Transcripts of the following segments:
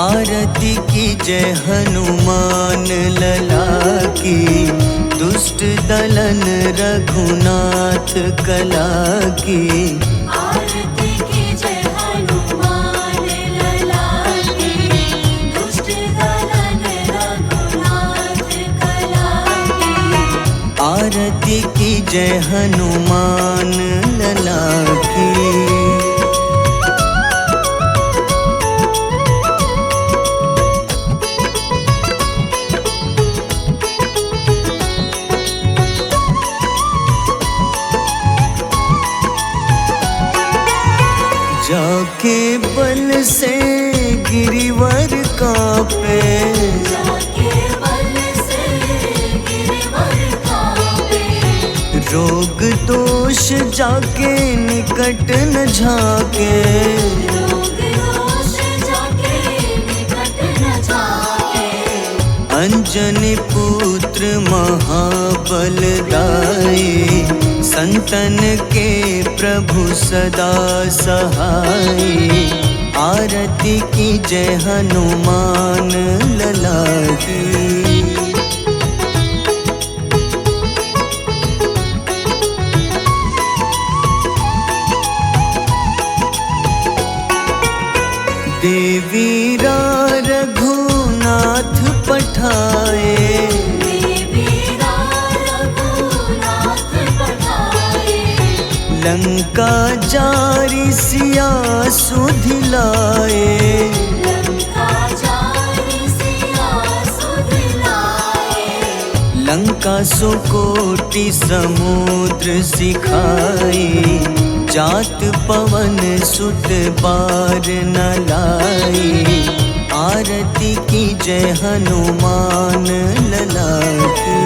आरती की जय हनुमान लला की, दुष्ट दलन रघुनाथ कला की। आरती की जय हनुमान लला की, दुष्ट दलन रघुनाथ कला की। आरती की जय हनुमान लला की। जाके बल से गिरिवर कांपे, जाके बल से गिरिवर कांपे। रोग दोष जाके निकट न झाके, रोग दोष जाके निकट न जाके। अंजनी पुत्र महाबलदाई, संतन के प्रभु सदा सहाय। आरती की जय हनुमान लला की। देवीरा रघुनाथ पठाए, देवीरा रघुनाथ पठाए। लंका जारी सिया सुधिलाए, लंका जारी सिया सुधिलाए। लंका सुकोटि समुद्र सिखाई। जात पवन सुत बार न लाई। आरती की जय हनुमान लला की।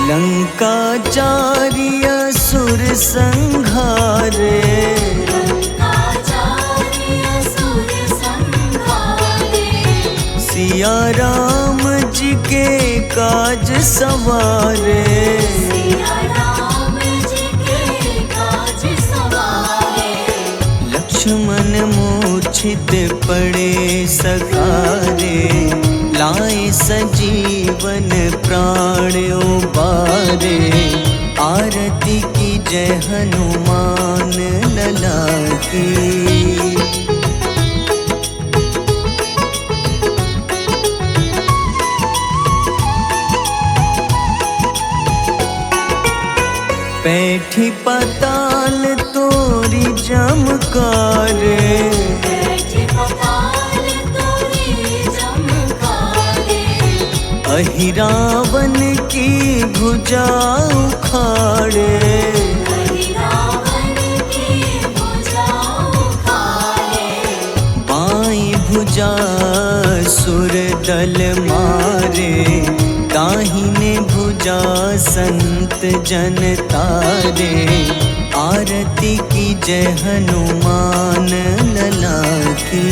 लंका जारी असुर संघारे, लंका जारी असुर संघारे। सिया राम जी के काज सवारे। सिया राम जी के काज सवारे। लक्ष्मण मूर्छित पड़े सखारे। लाए सजीवन प्राण उबारे। आरती की जय हनुमान लला की। बैठी पाताल तोरी जमकारे। बैठी पाताल तोरी जमकारे। अहिरावन की भुजा उखाड़े। अहिरावन की भुजा उखाड़े। बाईं भुजा सुर दल मारे। दाहिने भुजा संत जन तारे। आरती की जय हनुमान लला की।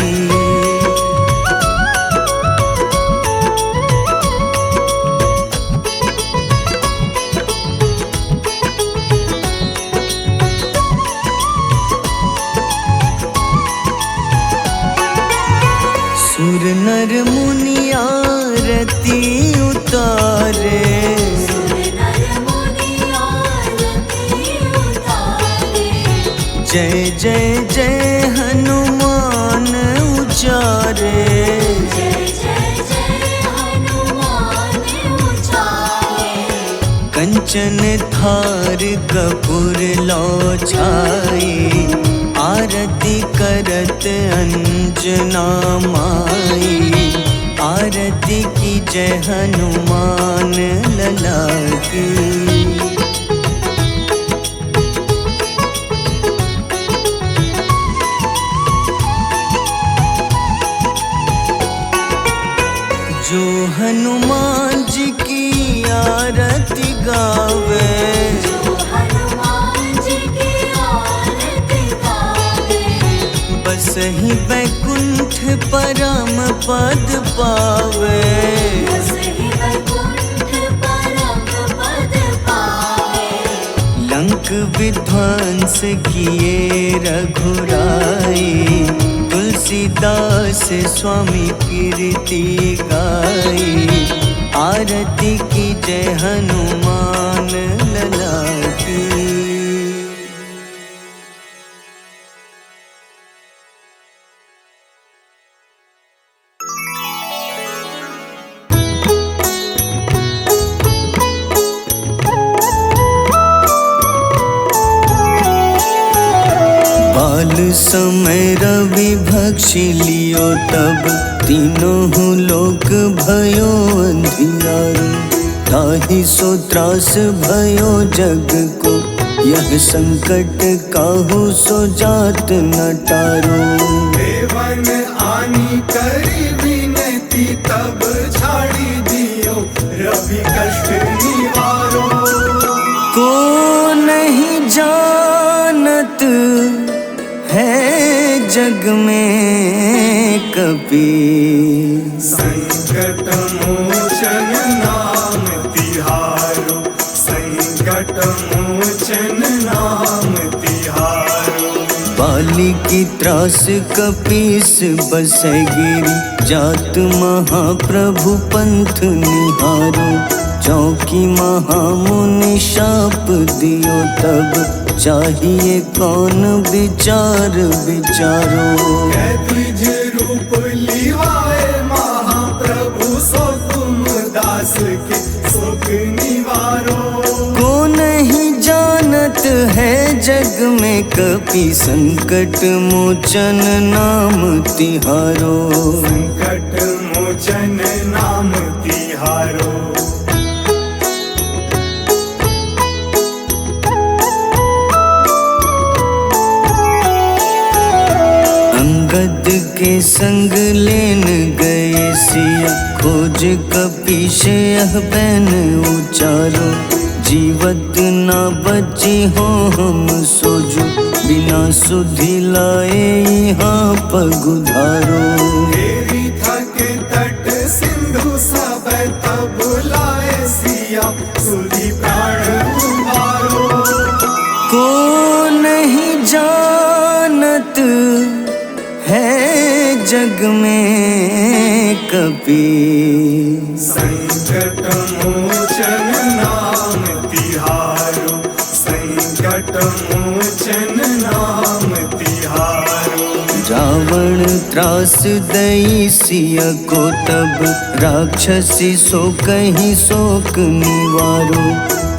सुर नर मुनि आरती उतारे। सुर नर मुनि आरती उतारे। जय जय जय हनुमान उचारे। जय जय जय हनुमान उचारे। कंचन थार कपूर लो छाई। आरती करत अंजना माई। आरती की जय हनुमान लला की। जो हनुमान जी की आरती गावे। जो हनुमान जी की आरती गावे। बस ही बैकुंठ परम पद पावे। बसहि वैकुंठ परम पद पावे। लंक विध्वंस किए रघुराई, तुलसीदास स्वामी कीर्ति गाई। आरती की जय हनुमान लला की। बाल समय रवि भक्षि लियो तब, तीनों लोक भयो अंधियारो। ताहि सो त्रास भयो जग को, यह संकट काहू सो जात न टारो। देवन आनी करी विनती, तब झाड़ी दियो रवि कष्ट निवारो। को नहीं जानत है जग में कपि, संकट मोचन नाम तिहारो। संकट मोचन नाम तिहारो। बाली की त्रास कपीस बसै गिरी, जात महाप्रभु पंथ निहारो। चौकी महामुनि शाप दियो तब, चाहिए कौन विचार विचारो। द्विज रूप लिवाए महाप्रभु, सो तुम दास के सुख निवारो। को नहीं जानत है जग में कपि, संकट मोचन नाम तिहारो। संकट मोचन नाम तिहारो। अंगद के संग लेन गए सिया, खोज कपीश यह बैन उचारो। जीवत ना बची हो हम सोजो, बिना सुधि लाए यहाँ पगुधारो। तेरी थके तट सिंधु सब तब लाए सिया, सुधि प्राण उबारो। को नहीं जानत है जग में कपि, संकट मोचन नाम तिहारो। संकट मोचन नाम तिहारो। रावण त्रास दई सिया को तब, राक्षसी सो कहीं शोक निवारो।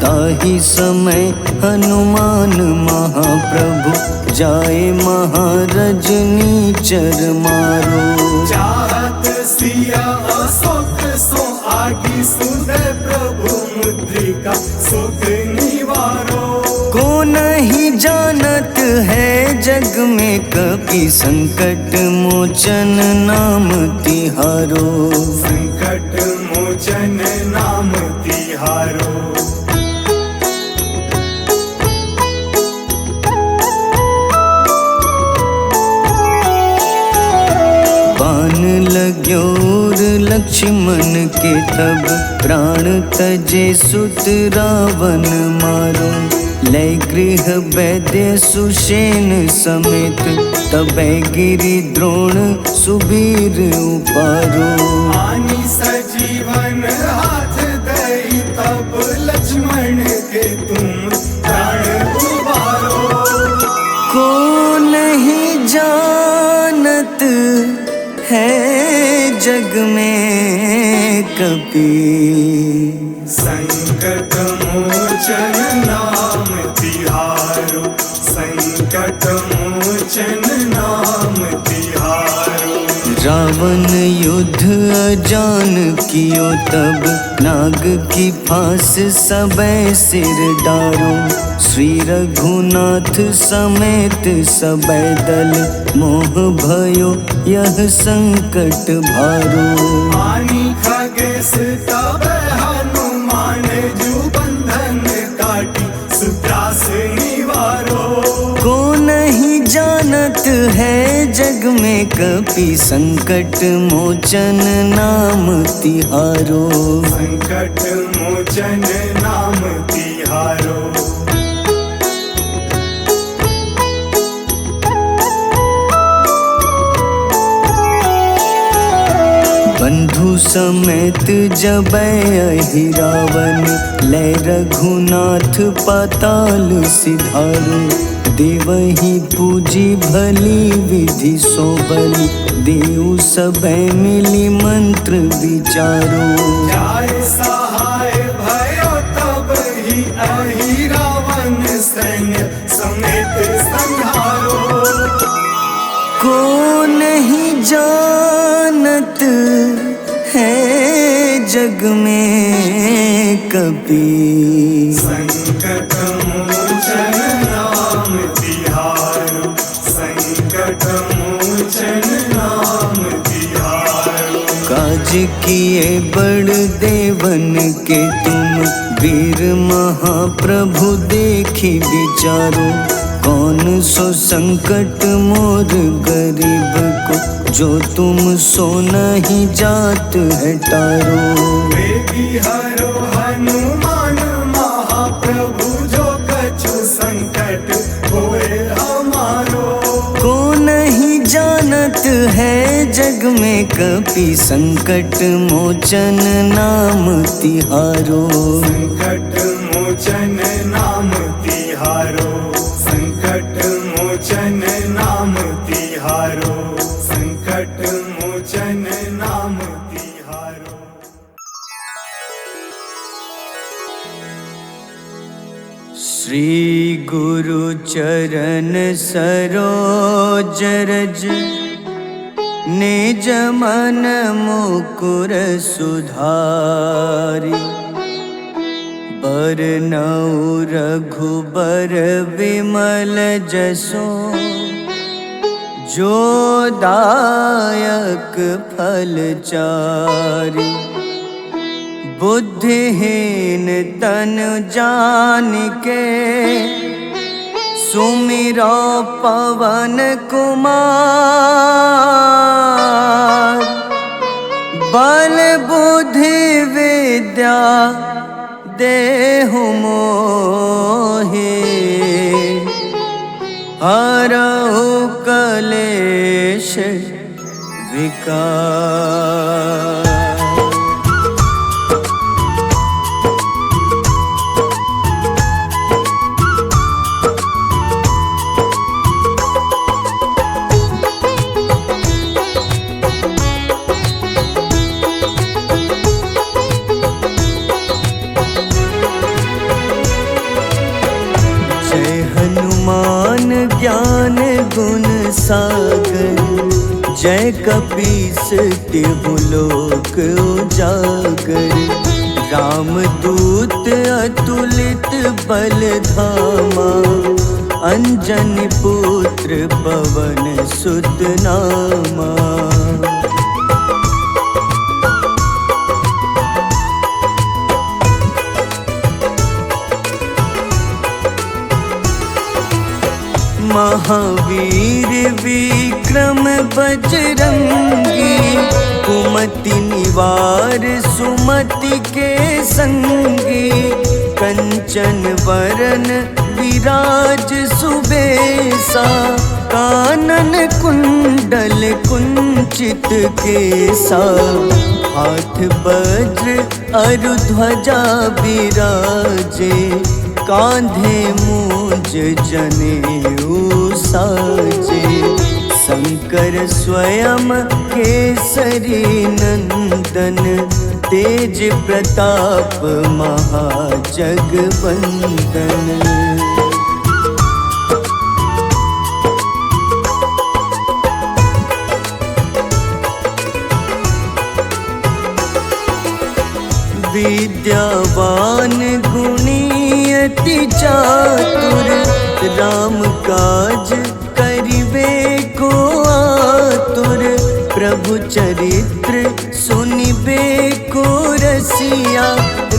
ताहि समय हनुमान महाप्रभु, जाए महारजनी चर मारो। चाहत सिया अशोक सो आगी, सुदय प्रभु मुद्रिका सुख निवारो। को नहीं जानत है जग में कपि, संकट मोचन नाम तिहारो। संकट मोचन नाम तिहारो। बान लग्योर लक्ष्मण के तब, प्राण तजे सुत रावण मारो। लय गृह वैद्य सुषेण समेत, तबै गिरि द्रोण सुबीर उपारो। आनी सजीवन हाथ दई, तब लक्ष्मण के तुम प्राण उबारो। को नहीं जानत है जग में कपि, संकट मोचन नाम तिहारो। संकट मोचन नाम तिहारो। रावण युद्ध अजान कियो तब, नाग की फांस सबै सिर डारो। श्री रघुनाथ समेत सबै दल, मोह भयो यह संकट भारो। आनी खगेश तब हनुमान, जू बंधन काटी सुत्रास निवारो। को नहीं जानत है जग में कपि संकट मोचन नाम तिहारो। संकट मोचन नाम तिहारो। बंधु समेत जबै अहि रावण, लै रघुनाथ पाताल सिधारो। देवहि पूजी भली विधि सो बलि, देव सबे मिली मंत्र विचारो। जाय सहाय भयो तब ही अहि रावण सैन्य समेत संहारो। को नहीं जानत है जग में कपि, संकट मोचन नाम तिहारो। संकट मोचन नाम तिहारो। काज किए बड़ देवन के तुम, वीर महाप्रभु देखी विचारो। कौन सो संकट मोर गरीब को, जो तुम सो नहीं जात है टारो। वेगी हरो हनुमान महाप्रभु, जो कछु संकट होए हमारो। को नहीं जानत है जग में कपि, संकट मोचन नाम तिहारो। संकट मोचन नाम तिहारो। संकट मोचन नाम तिहारो। संकट मोचन नाम तिहारो। श्री गुरु चरण सरोज रज, निज मन मुकुर सुधारि। बरनउँ रघुबर विमल जसो, जो दायक फल चारि। बुद्धिहीन तनु जानिके, सुमिरो पवन कुमार। बल बुद्धि विद्या देहु मोहि, हरहु कलेश विकार। ज्ञान गुण सागर, जय कपीस तिहु लोक उजागर। रामदूत अतुलित बल धामा, अंजनी पुत्र पवन सुत नामा। महावीर विक्रम बजरंगी, कुमति निवार सुमति के संगी। कंचन वरन विराज सुबेसा, कानन कुंडल कुंचित केसा। हाथ वज्र अरु ध्वजा विराजे, कांधे मूंज जनेऊ साजे। शंकर स्वयं केसरी नंदन, तेज प्रताप महाजगवंदन। विद्यावान गुणी अति चातुर, राम काज करिबे को आतुर। प्रभु चरित्र सुनिबे को रसिया,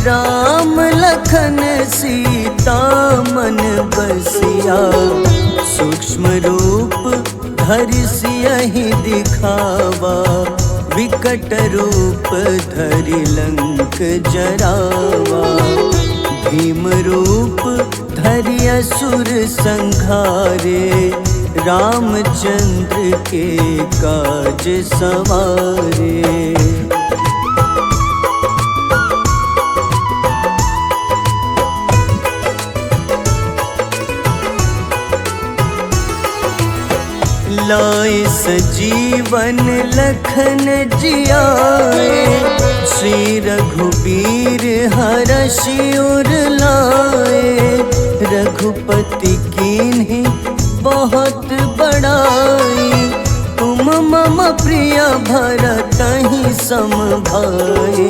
राम लखन सीता मन बसिया। सूक्ष्म रूप धरि सियहि दिखावा, विकट रूप धरि लंक जरावा। भीम रूप धरि असुर संहारे, रामचंद्र के काज सवारे। लाए सजीवन लखन जियाए, श्री रघुबीर हरषि उर लाए। रघुपति कीन्ही बहुत बड़ाई, तुम मम प्रिय भरतहि सम भाई।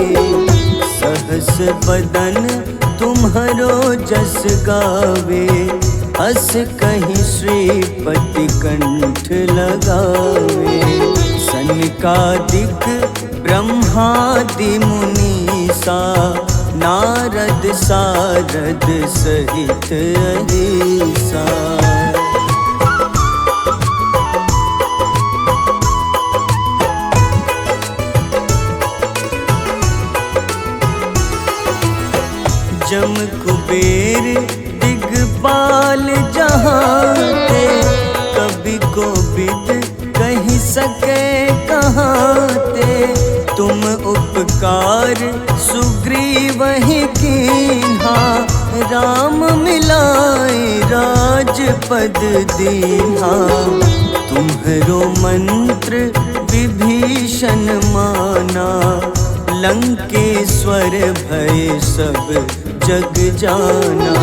सहस बदन तुम्हरो जस गावे, अस कहीं श्रीपति कंठ लगावे। सनकादिक ब्रह्मादि मुनीसा, नारद सारद सहित अहिसा। जम कुबेर दिगपाल जहाते, कवि कोविद कहि सके कहाते। तुम उपकार सुग्रीवहि कीन्हा, राम मिलाए राजपद दीन्हा। तुम्हरो मंत्र विभीषण माना, लंकेश्वर भय सब जग जाना।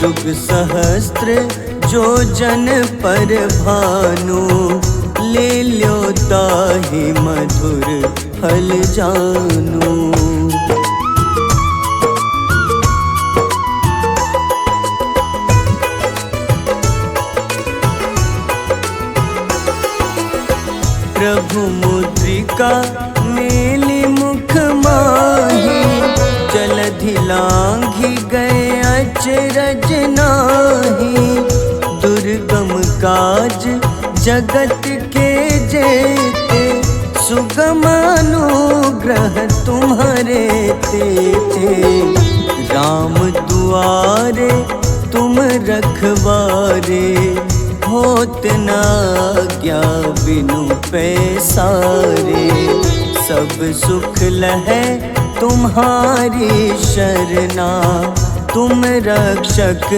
जुग सहस्त्र जो जन पर भानु, ले ल्यो ताहि मधुर फल जानू। प्रभु मुद्रिका मेलि मुख माही, जलधि लांघि गए अचरज नाही। दुर्गम काज जगत के जेते, सुगम अनुग्रह तुम्हारे तेते। राम दुआरे तुम रखवारे, होत न आज्ञा बिनु पैसारे। सब सुख लहै तुम्हारी शरणा, तुम रक्षक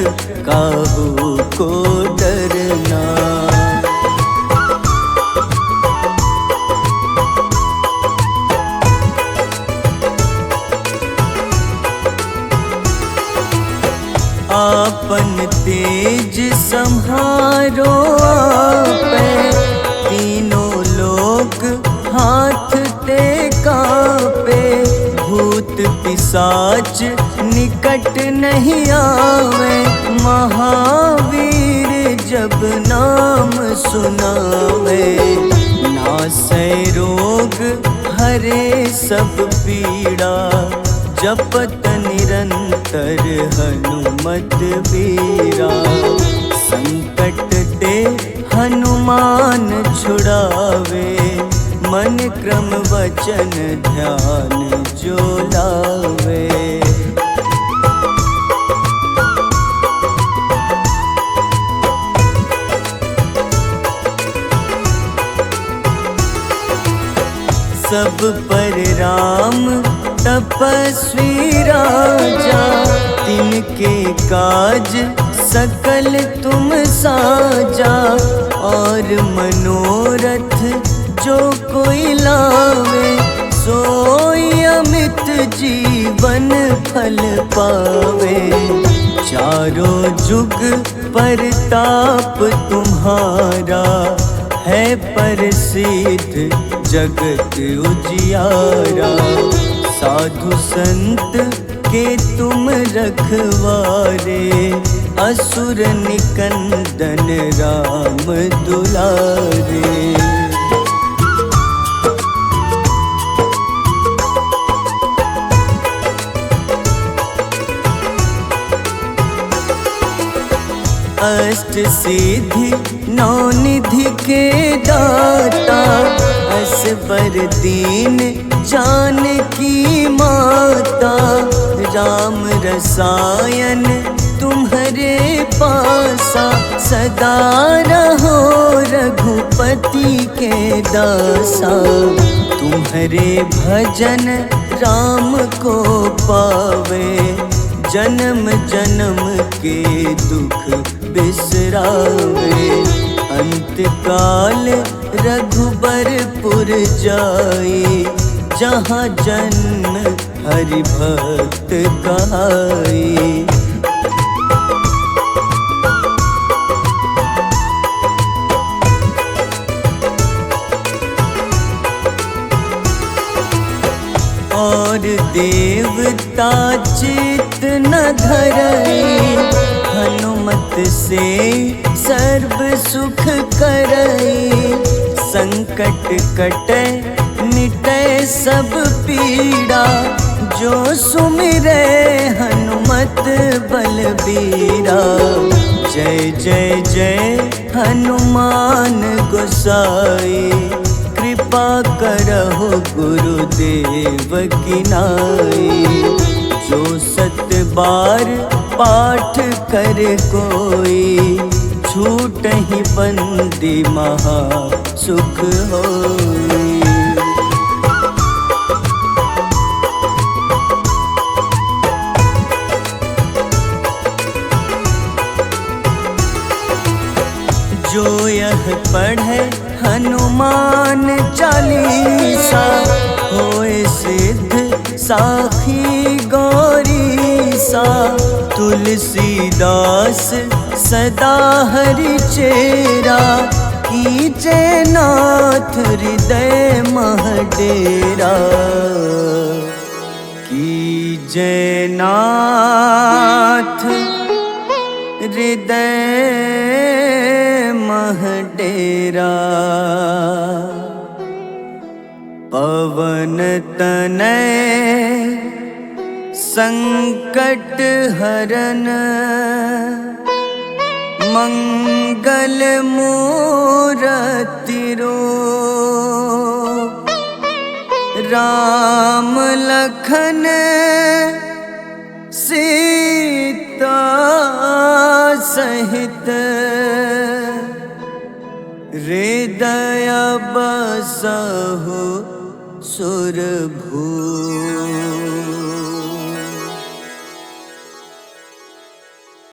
काहू को डरना। आपन तेज सम्हारो आपै, तीनों लोक हाथ ते कापे। भूत पिशाच निकट नहीं आवे, महावीर जब नाम सुनावे। नासै रोग हरे सब पीड़ा, जपत निरंतर हनुमत बीरा। संकट ते हनुमान छुड़ावे, मन क्रम वचन ध्यान जो लावे। सब पर राम तपस्वी राजा, तिनके काज सकल तुम साजा। और मनोरथ जो कोई लावे, सोई अमित जीवन फल पावे। चारों जुग परताप तुम्हारा, है प्रसिद्ध जगत उजियारा। साधु संत के तुम रखवारे, असुर निकंदन राम दुलारे। अष्ट सिद्धि नौ निधि के दाता, असबर दीन जानकी माता, राम रसायन तुम्हारे पासा, सदा रहो रघुपति के दासा, तुम्हारे भजन राम को पावे, जन्म जन्म के दुख बिसरावे, अंत काल रघुबरपुर जाई, जहाँ जन्म हरि भक्त कहाई। और देवता चित न धरई, हनुमत से सर्व सुख करई, संकट कटे मिटे सब पीड़ा, जो सुमिरे हनुमत बलबीरा, जय जय जय हनुमान गोसाई, कृपा करहु गुरुदेव की नाई, जो सत बार पाठ कर कोई, छूटहि बंदी महा सुख होई। जो यह पढ़े हनुमान चालीसा, होए सिद्ध साखी गौरीसा, तुलसीदास सदा हरि चेरा, कीजे नाथ हृदय मह डेरा, कीजे नाथ हृदय मह डेरा, पवन तनय संकट हरन, मंगल मूरति रूप, राम लखन सीता सहित, हृदय बसहु सुरभूप।